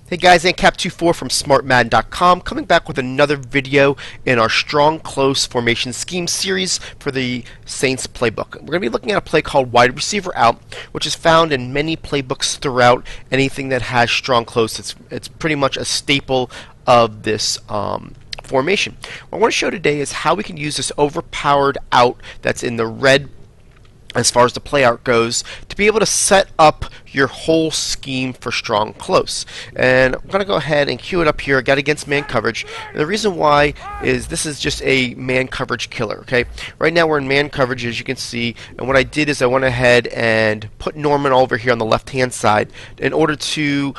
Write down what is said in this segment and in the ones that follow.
Hey guys, AndCap24 from SmartMadden.com coming back with another video in our strong close formation scheme series for the Saints playbook. We're going to be looking at a play called wide receiver out, which is found in many playbooks throughout anything that has strong close. It's pretty much a staple of this formation. What I want to show today is how we can use this overpowered out that's in the red as far as the play out goes, to be able to set up your whole scheme for strong close. And I'm going to go ahead and cue it up here. I got against man coverage. And the reason why is this is just a man coverage killer. Okay, right now we're in man coverage, as you can see. And what I did is I went ahead and put Norman over here on the left hand side in order to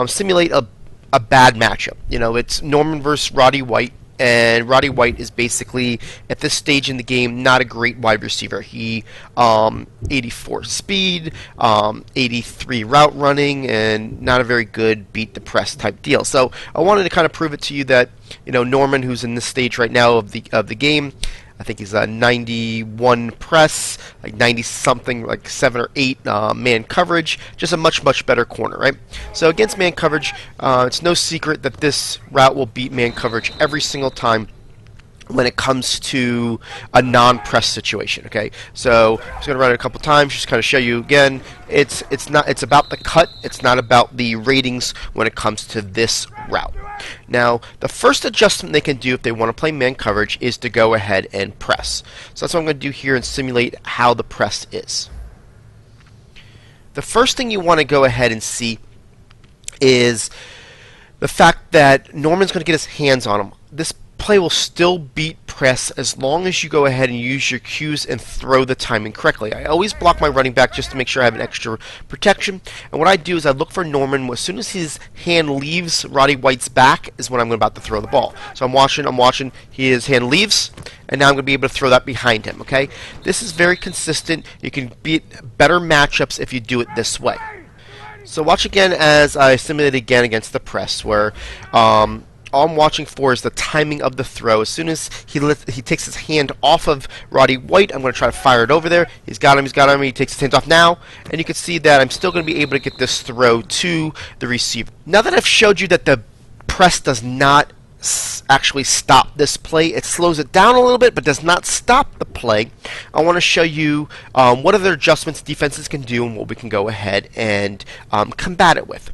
simulate a bad matchup. You know, it's Norman versus Roddy White. And Roddy White is basically, at this stage in the game, not a great wide receiver. He 84 speed, 83 route running, and not a very good beat the press type deal. So I wanted to kind of prove it to you that, you know, Norman, who's in this stage right now of the game, I think he's a 91 press, like 90 something, like 7 or 8 man coverage, just a much better corner, right? So against man coverage, it's no secret that this route will beat man coverage every single time when it comes to a non-press situation. Okay, so I'm just gonna run it a couple times, just kind of show you again. It's about the cut. It's not about the ratings when it comes to this route. Now, the first adjustment they can do if they want to play man coverage is to go ahead and press. So that's what I'm going to do here and simulate how the press is. The first thing you want to go ahead and see is the fact that Norman's going to get his hands on him. This play will still beat press as long as you go ahead and use your cues and throw the timing correctly. I always block my running back just to make sure I have an extra protection. And what I do is I look for Norman. As soon as his hand leaves Roddy White's back is when I'm about to throw the ball. So I'm watching. His hand leaves, and now I'm going to be able to throw that behind him. Okay, this is very consistent. You can beat better matchups if you do it this way. So watch again as I simulate again against the press, where all I'm watching for is the timing of the throw. As soon as he takes his hand off of Roddy White, I'm going to try to fire it over there. He's got him. He takes his hands off now, and you can see that I'm still going to be able to get this throw to the receiver. Now that I've showed you that the press does not actually stop this play, it slows it down a little bit, but does not stop the play. I want to show you what other adjustments defenses can do and what we can go ahead and combat it with.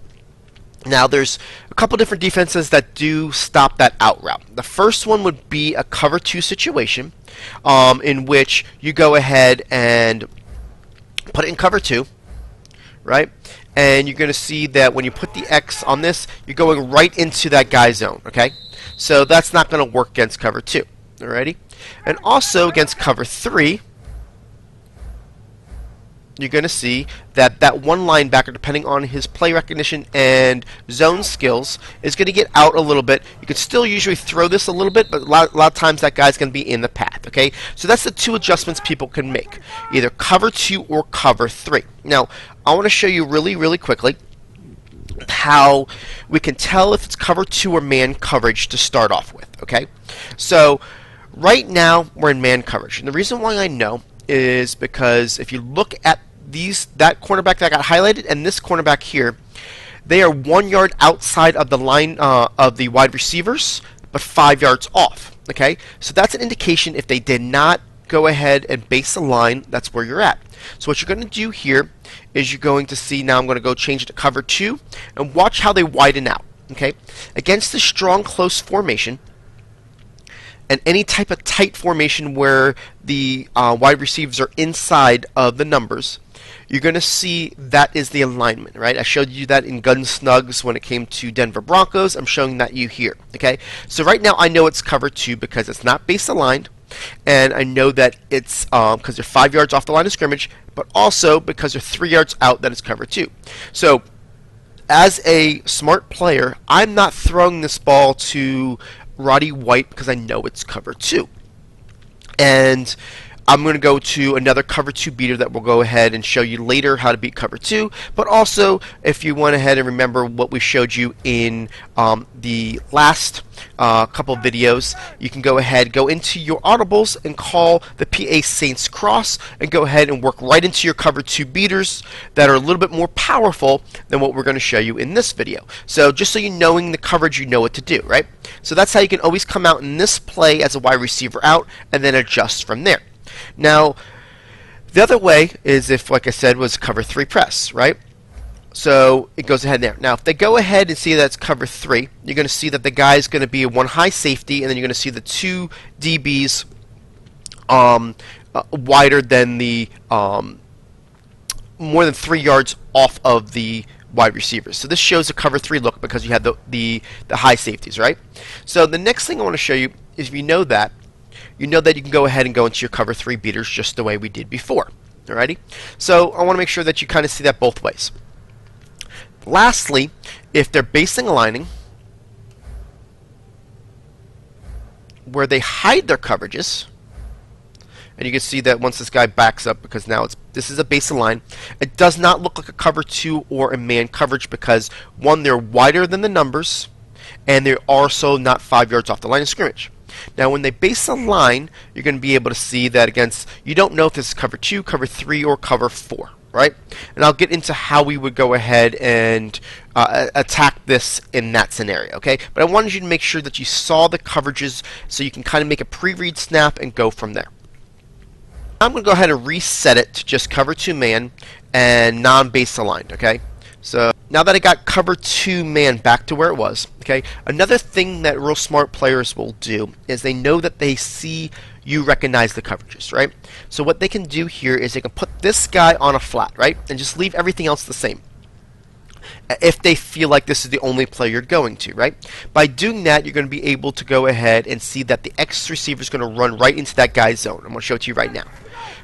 Now, there's a couple different defenses that do stop that out route. The first one would be a cover 2 situation in which you go ahead and put it in cover 2, right? And you're going to see that when you put the X on this, you're going right into that guy's zone, okay? So that's not going to work against cover 2, alrighty? And also against cover 3, you're going to see that that one linebacker, depending on his play recognition and zone skills, is going to get out a little bit. You could still usually throw this a little bit, but a lot of times that guy's going to be in the path. Okay, so that's the two adjustments people can make, either cover 2 or cover 3. Now, I want to show you really quickly how we can tell if it's cover 2 or man coverage to start off with. Okay, so right now we're in man coverage, and the reason why I know is because if you look at that cornerback that got highlighted and this cornerback here, they are 1 yard outside of the line of the wide receivers, but 5 yards off. Okay, so that's an indication if they did not go ahead and base the line, that's where you're at. So what you're going to do here is you're going to see, now I'm going to go change it to cover 2 and watch how they widen out. Okay, against the strong close formation and any type of tight formation where the wide receivers are inside of the numbers, you're going to see that is the alignment, right? I showed you that in Gun Snugs when it came to Denver Broncos. I'm showing that you here, okay? So right now I know it's cover 2 because it's not base aligned, and I know that it's because they're 5 yards off the line of scrimmage, but also because they're 3 yards out that it's cover 2. So as a smart player, I'm not throwing this ball to Roddy White because I know it's cover 2. And I'm going to go to another cover 2 beater that we'll go ahead and show you later how to beat cover 2, but also if you went ahead and remember what we showed you in the last couple videos, you can go into your audibles and call the PA Saints Cross and go ahead and work right into your cover 2 beaters that are a little bit more powerful than what we're going to show you in this video. So just so you knowing the coverage, you know what to do, right? So that's how you can always come out in this play as a wide receiver out and then adjust from there. Now, the other way is if, like I said, was cover 3 press, right? So it goes ahead there. Now, if they go ahead and see that's cover 3, you're going to see that the guy is going to be a 1 high safety, and then you're going to see the 2 DBs wider than the more than 3 yards off of the wide receivers. So this shows a cover 3 look because you have the high safeties, right? So the next thing I want to show you is, if you know that you can go ahead and go into your cover 3 beaters just the way we did before. Alrighty? So I want to make sure that you kind of see that both ways. Lastly, if they're basing aligning, where they hide their coverages, and you can see that once this guy backs up, because now this is a base align, it does not look like a cover 2 or a man coverage because, one, they're wider than the numbers, and they're also not 5 yards off the line of scrimmage. Now, when they base a line, you're going to be able to see that against, you don't know if this is cover 2, cover 3, or cover 4, right? And I'll get into how we would go ahead and attack this in that scenario, okay? But I wanted you to make sure that you saw the coverages so you can kind of make a pre-read snap and go from there. I'm going to go ahead and reset it to just cover 2 man and non-base aligned, okay? So now that I got cover 2 man back to where it was, okay, another thing that real smart players will do is they know that they see you recognize the coverages, right? So what they can do here is they can put this guy on a flat, right, and just leave everything else the same if they feel like this is the only play you're going to, right? By doing that, you're going to be able to go ahead and see that the X receiver is going to run right into that guy's zone. I'm going to show it to you right now.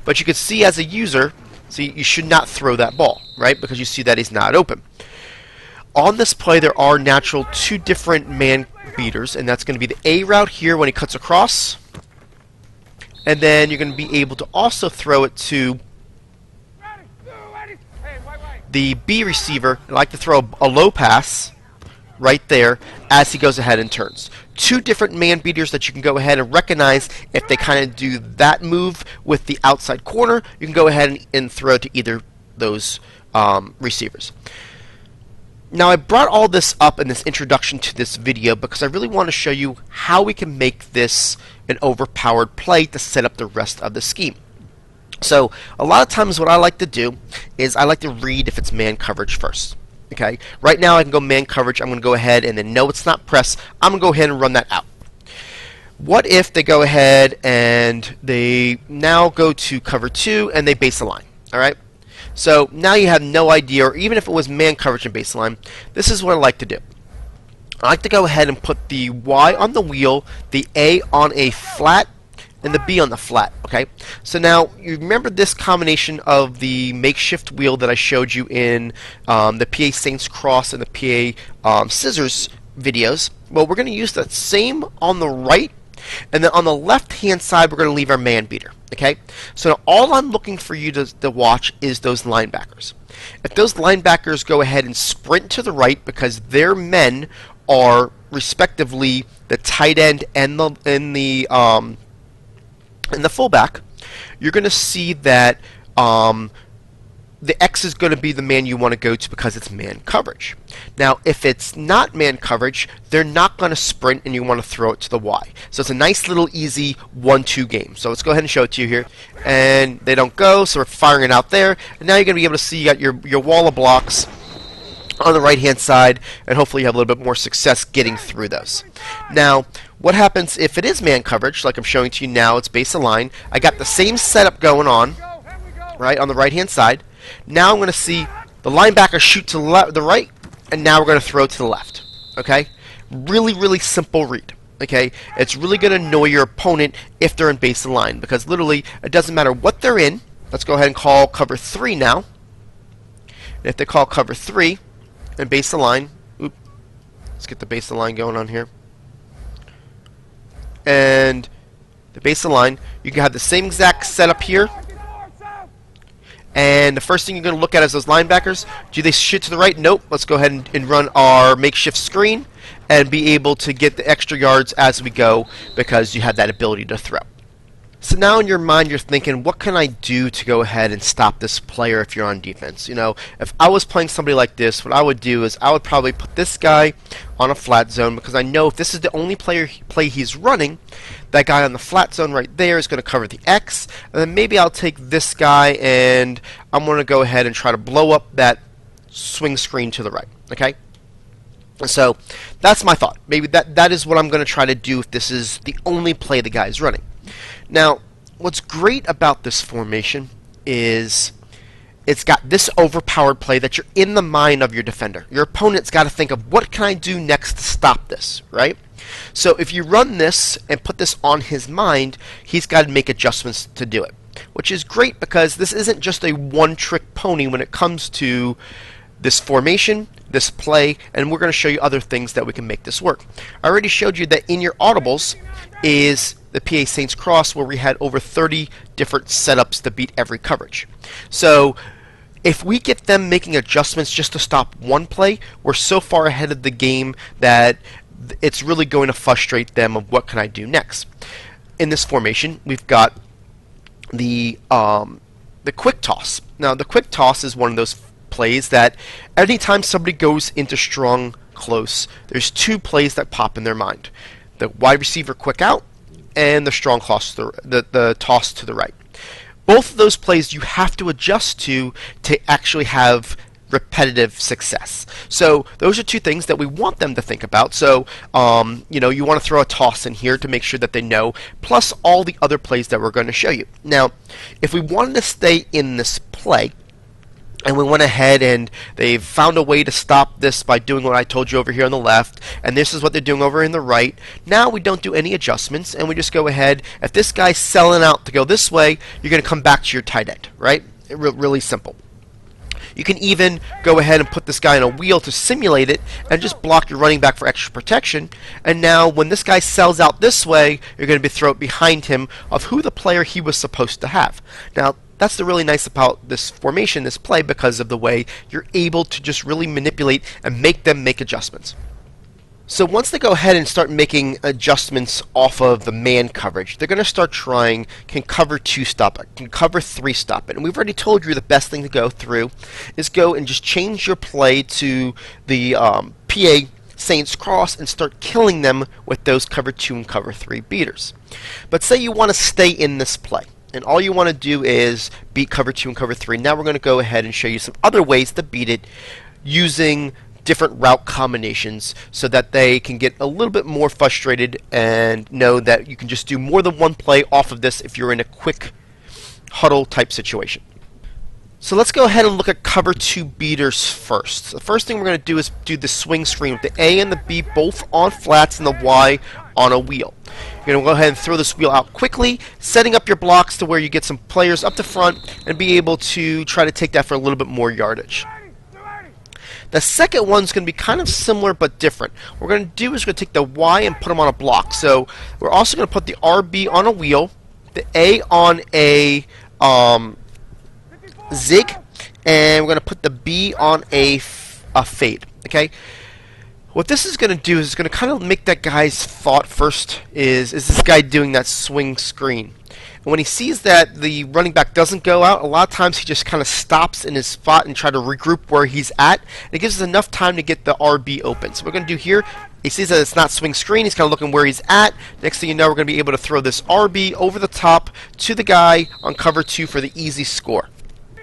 But you can see as a user, see, you should not throw that ball, right? Because you see that he's not open. On this play, there are natural 2 different man beaters, and that's going to be the A route here when he cuts across, and then you're going to be able to also throw it to the B receiver. I like to throw a low pass right there as he goes ahead and turns. 2 different man beaters that you can go ahead and recognize if they kind of do that move with the outside corner. You can go ahead and throw to either those receivers. Now, I brought all this up in this introduction to this video because I really want to show you how we can make this an overpowered play to set up the rest of the scheme. So a lot of times what I like to do is I like to read if it's man coverage first. Okay, right now I can go man coverage. I'm going to go ahead and then no, it's not press. I'm going to go ahead and run that out. What if they go ahead and they now go to cover 2 and they base a line? All right. So now you have no idea, or even if it was man coverage and baseline, this is what I like to do. I like to go ahead and put the Y on the wheel, the A on a flat, and the B on the flat, okay? So now, you remember this combination of the makeshift wheel that I showed you in the PA Saints Cross and the PA Scissors videos? Well, we're going to use that same on the right, and then on the left-hand side, we're going to leave our man beater, okay? So now all I'm looking for you to watch is those linebackers. If those linebackers go ahead and sprint to the right because their men are respectively the tight end and the fullback, you're going to see that the X is going to be the man you want to go to because it's man coverage. Now, if it's not man coverage, they're not going to sprint and you want to throw it to the Y. So it's a nice little easy 1-2 game. So let's go ahead and show it to you here. And they don't go, so we're firing it out there. And now you're going to be able to see you got your wall of blocks on the right hand side, and hopefully you have a little bit more success getting through those. Now, what happens if it is man coverage, like I'm showing to you now, it's base align. I got the same setup going on, right, on the right hand side. Now I'm going to see the linebacker shoot to the right, and now we're going to throw to the left. Okay? Really, really simple read. Okay? It's really going to annoy your opponent if they're in base align, because literally it doesn't matter what they're in. Let's go ahead and call cover 3 now. And if they call cover 3 and base align, let's get the base align going on here. And the base of the line. You can have the same exact setup here. And the first thing you're going to look at is those linebackers. Do they shoot to the right? Nope. Let's go ahead and run our makeshift screen and be able to get the extra yards as we go because you have that ability to throw. So now in your mind you're thinking, what can I do to go ahead and stop this player if you're on defense? You know, if I was playing somebody like this, what I would do is I would probably put this guy on a flat zone because I know if this is the only play he's running, that guy on the flat zone right there is going to cover the X, and then maybe I'll take this guy and I'm going to go ahead and try to blow up that swing screen to the right, okay? So that's my thought. Maybe that is what I'm going to try to do if this is the only play the guy is running. Now, what's great about this formation is it's got this overpowered play that you're in the mind of your defender. Your opponent's got to think of, what can I do next to stop this, right? So if you run this and put this on his mind, he's got to make adjustments to do it, which is great because this isn't just a one-trick pony when it comes to this formation, this play, and we're going to show you other things that we can make this work. I already showed you that in your audibles is the PA Saints cross where we had over 30 different setups to beat every coverage. So if we get them making adjustments just to stop one play, we're so far ahead of the game that it's really going to frustrate them of what can I do next. In this formation, we've got the quick toss. Now the quick toss is one of those plays that anytime somebody goes into strong close, there's two plays that pop in their mind. The wide receiver quick out and the strong toss to the toss to the right. Both of those plays you have to adjust to actually have repetitive success. So those are two things that we want them to think about. So you know, you want to throw a toss in here to make sure that they know, plus all the other plays that we're going to show you. Now, if we wanted to stay in this play, and we went ahead and they've found a way to stop this by doing what I told you over here on the left, and this is what they're doing over in the right. Now we don't do any adjustments, and we just go ahead. If this guy's selling out to go this way, you're going to come back to your tight end, right? Really simple. You can even go ahead and put this guy on a wheel to simulate it and just block your running back for extra protection. And now when this guy sells out this way, you're going to be thrown behind him of who the player he was supposed to have. Now, that's the really nice about this formation, this play, because of the way you're able to just really manipulate and make them make adjustments. So once they go ahead and start making adjustments off of the man coverage, they're going to start trying, can cover 2 stop it, can cover 3 stop it. And we've already told you the best thing to go through is go and just change your play to the PA Saints cross and start killing them with those cover 2 and cover 3 beaters. But say you want to stay in this play, and all you want to do is beat cover 2 and cover 3. Now we're going to go ahead and show you some other ways to beat it using different route combinations so that they can get a little bit more frustrated and know that you can just do more than one play off of this if you're in a quick huddle type situation. So let's go ahead and look at cover 2 beaters first. The first thing we're going to do is do the swing screen with the A and the B both on flats and the Y on a wheel. You're going to go ahead and throw this wheel out quickly, setting up your blocks to where you get some players up the front and be able to try to take that for a little bit more yardage. The second one's going to be kind of similar but different. What we're going to do is we're going to take the Y and put them on a block. So we're also going to put the RB on a wheel, the A on a zig, and we're going to put the B on a fade. Okay. What this is going to do is it's going to kind of make that guy's thought first is this guy doing that swing screen? And when he sees that the running back doesn't go out, a lot of times he just kind of stops in his spot and try to regroup where he's at. And it gives us enough time to get the RB open. So what we're going to do here, he sees that it's not swing screen, he's kind of looking where he's at. Next thing you know, we're going to be able to throw this RB over the top to the guy on cover 2 for the easy score.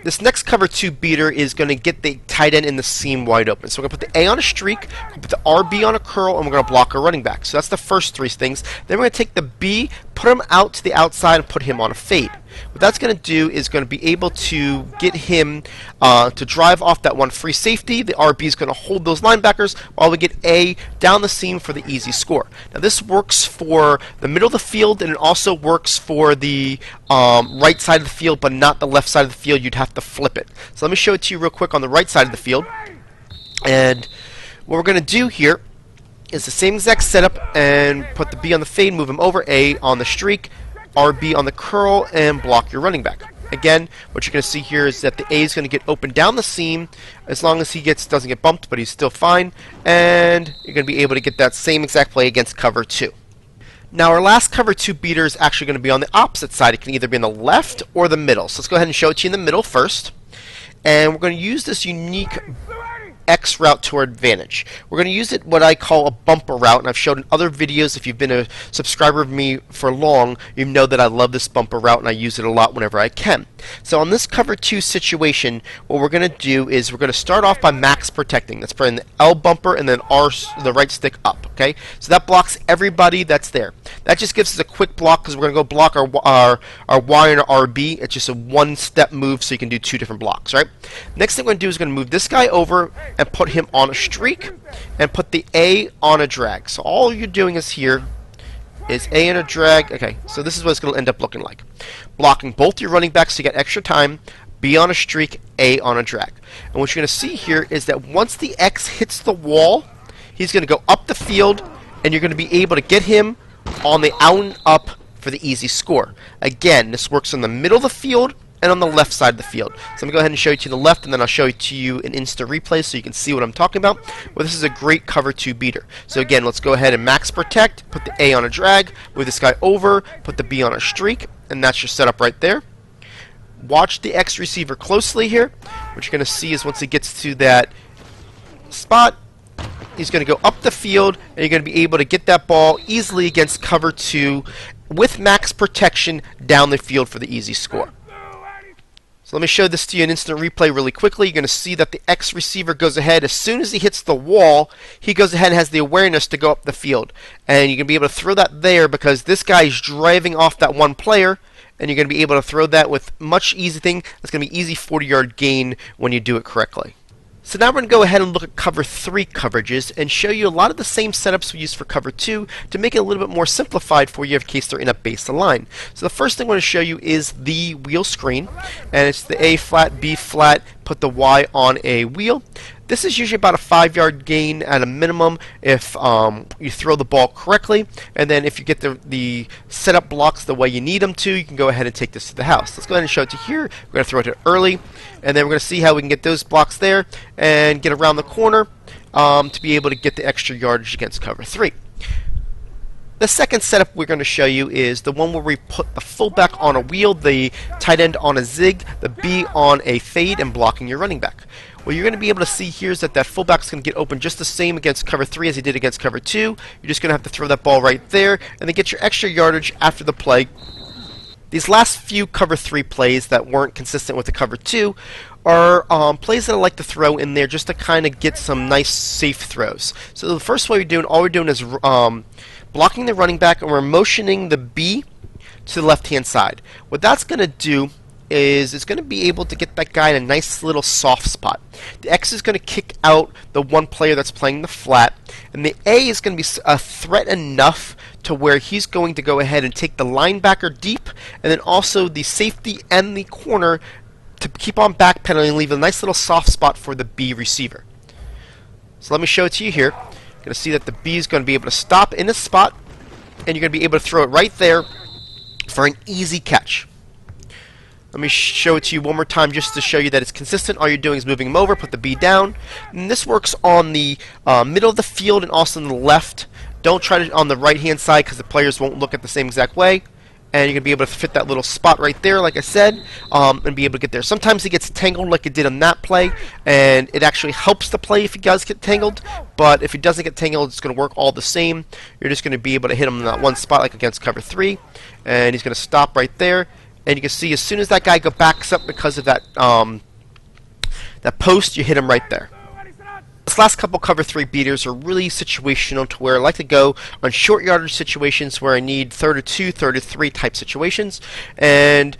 This next cover 2 beater is going to get the tight end in the seam wide open. So we're going to put the A on a streak, put the RB on a curl, and we're going to block our running back. So that's the first 3 things. Then we're going to take the B, put him out to the outside, and put him on a fade. What that's going to do is going to be able to get him to drive off that one free safety. The RB is going to hold those linebackers while we get A down the seam for the easy score. Now this works for the middle of the field, and it also works for the right side of the field, but not the left side of the field. You'd have to flip it. So let me show it to you real quick on the right side of the field. And what we're going to do here is the same exact setup and put the B on the fade, move him over, A on the streak, RB on the curl and block your running back. Again, what you're going to see here is that the A is going to get open down the seam as long as he doesn't get bumped, but he's still fine, and you're going to be able to get that same exact play against cover 2. Now our last cover 2 beater is actually going to be on the opposite side. It can either be in the left or the middle. So let's go ahead and show it to you in the middle first. And we're going to use this unique X route to our advantage. We're going to use it what I call a bumper route, and I've showed in other videos. If you've been a subscriber of me for long, you know that I love this bumper route and I use it a lot whenever I can. So on this cover 2 situation, what we're going to do is we're going to start off by max protecting. That's putting the L bumper and then the right stick up. Okay, so that blocks everybody that's there. That just gives us a quick block because we're going to go block our Y and our RB. It's just a one-step move, so you can do 2 different blocks. Right. Next thing we're going to do is going to move this guy over and put him on a streak and put the A on a drag. So all you're doing is here is A and a drag. Okay, so this is what it's going to end up looking like. Blocking both your running backs so you get extra time, B on a streak, A on a drag. And what you're going to see here is that once the X hits the wall, he's going to go up the field and you're going to be able to get him on the out and up for the easy score. Again, this works in the middle of the field and on the left side of the field. So I'm going to go ahead and show you to the left, and then I'll show you to you an instant replay so you can see what I'm talking about. Well, this is a great cover 2 beater. So again, let's go ahead and max protect, put the A on a drag, move this guy over, put the B on a streak, and that's your setup right there. Watch the X receiver closely here. What you're going to see is once he gets to that spot, he's going to go up the field, and you're going to be able to get that ball easily against cover 2 with max protection down the field for the easy score. So let me show this to you in instant replay really quickly. You're going to see that the X receiver goes ahead. As soon as he hits the wall, he goes ahead and has the awareness to go up the field. And you're going to be able to throw that there because this guy is driving off that one player, and you're going to be able to throw that with much easy thing. It's going to be easy 40-yard gain when you do it correctly. So now we're going to go ahead and look at cover 3 coverages and show you a lot of the same setups we use for cover 2 to make it a little bit more simplified for you in case they're in a base line. So the first thing I want to show you is the wheel screen, and it's the A flat, B flat, put the Y on a wheel. This is usually about a 5-yard gain at a minimum if you throw the ball correctly, and then if you get the setup blocks the way you need them to, you can go ahead and take this to the house. Let's go ahead and show it to here. We're going to throw it to early, and then we're going to see how we can get those blocks there and get around the corner to be able to get the extra yardage against cover 3. The second setup we're going to show you is the one where we put the fullback on a wheel, the tight end on a zig, the B on a fade, and blocking your running back. What you're going to be able to see here is that fullback's going to get open just the same against cover 3 as he did against cover 2. You're just going to have to throw that ball right there and then get your extra yardage after the play. These last few cover 3 plays that weren't consistent with the cover 2 are plays that I like to throw in there just to kind of get some nice safe throws. So the first way all we're doing is blocking the running back, and we're motioning the B to the left-hand side. What that's going to do is it's going to be able to get that guy in a nice little soft spot. The X is going to kick out the one player that's playing the flat, and the A is going to be a threat enough to where he's going to go ahead and take the linebacker deep, and then also the safety and the corner to keep on backpedaling and leave a nice little soft spot for the B receiver. So let me show it to you here. You're going to see that the B is going to be able to stop in a spot, and you're going to be able to throw it right there for an easy catch. Let me show it to you one more time just to show you that it's consistent. All you're doing is moving him over, put the B down. And this works on the middle of the field and also on the left. Don't try it on the right-hand side because the players won't look at the same exact way. And you're going to be able to fit that little spot right there, like I said, and be able to get there. Sometimes he gets tangled like it did on that play, and it actually helps the play if he does get tangled. But if he doesn't get tangled, it's going to work all the same. You're just going to be able to hit him in that one spot like against cover 3, and he's going to stop right there. And you can see as soon as that guy backs up because of that that post, you hit him right there. This last couple cover 3 beaters are really situational to where I like to go on short yardage situations where I need 3rd or 2, 3rd or 3 type situations. And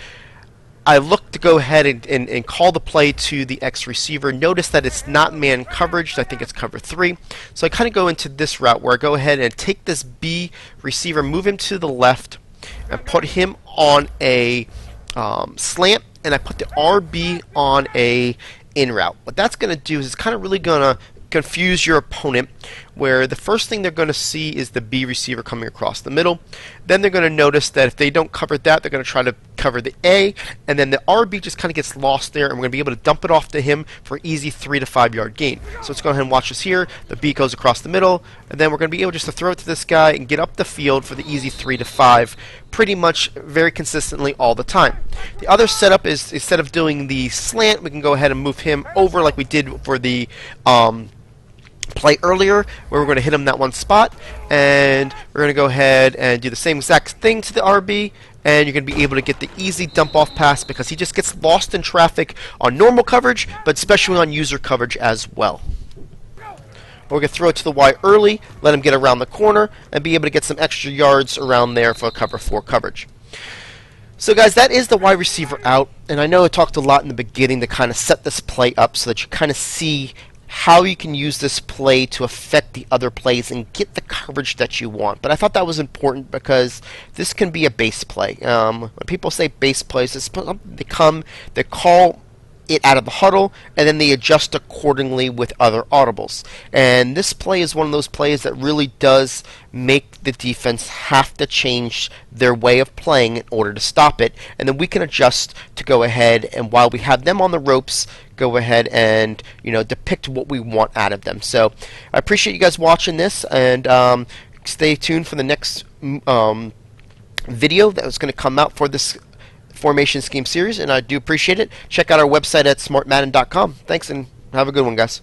I look to go ahead and call the play to the X receiver. Notice that it's not man coverage. I think it's cover 3. So I kind of go into this route where I go ahead and take this B receiver, move him to the left, and put him on a slant, and I put the RB on a in route. What that's going to do is it's kind of really going to confuse your opponent where the first thing they're going to see is the B receiver coming across the middle. Then they're going to notice that if they don't cover that, they're going to try to cover the A, and then the RB just kind of gets lost there, and we're going to be able to dump it off to him for an easy 3 to 5 yard gain. So let's go ahead and watch this here. The B goes across the middle, and then we're going to be able just to throw it to this guy and get up the field for the easy 3 to 5 pretty much very consistently all the time. The other setup is, instead of doing the slant, we can go ahead and move him over like we did for the play earlier, where we're going to hit him that one spot, and we're going to go ahead and do the same exact thing to the RB, and you're going to be able to get the easy dump off pass because he just gets lost in traffic on normal coverage, but especially on user coverage as well. We're going to throw it to the Y early, let him get around the corner, and be able to get some extra yards around there for cover 4 coverage. So guys, that is the wide receiver out, and I know I talked a lot in the beginning to kind of set this play up so that you kind of see how you can use this play to affect the other plays and get the coverage that you want. But I thought that was important because this can be a base play. When people say base plays, they call it out of the huddle, and then they adjust accordingly with other audibles. And this play is one of those plays that really does make the defense have to change their way of playing in order to stop it, and then we can adjust to go ahead and, while we have them on the ropes, go ahead and depict what we want out of them. So I appreciate you guys watching this, and stay tuned for the next video that was going to come out for this formation scheme series, and I do appreciate it. Check out our website at smartmadden.com. Thanks, and have a good one, guys.